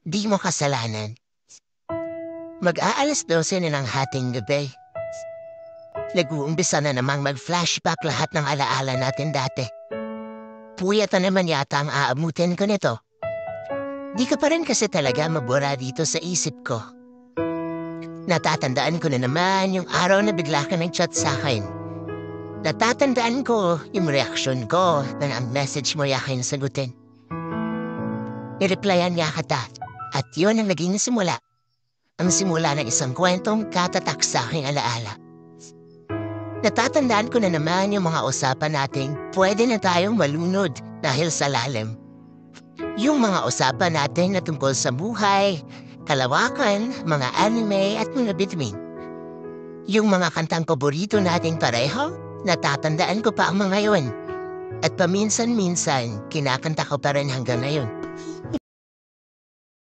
Di mo kasalanan. Mag-aalas 12 na ng hating gabi. Nag-uumpisa na namang mag-flashback lahat ng alaala natin dati. Puyatan naman yata ang aamutin ko nito. Di ka pa rin kasi talaga mabura dito sa isip ko. Natatandaan ko na naman yung araw na bigla ka nag-chat sa akin. Natatandaan ko yung reaksyon ko na ang message mo yakin sagutin. I-replyan nga kita at yun ang naging simula. Ang simula ng isang kwentong katatak sa aking alaala. Natatandaan ko na naman yung mga usapan nating pwede na tayong malunod dahil sa lalim. Yung mga usapan natin na tungkol sa buhay, kalawakan, mga anime at mga bituin. Yung mga kantang paborito nating pareho, natatandaan ko pa ang mga yun. At paminsan-minsan, kinakanta ko pa rin hanggang ngayon.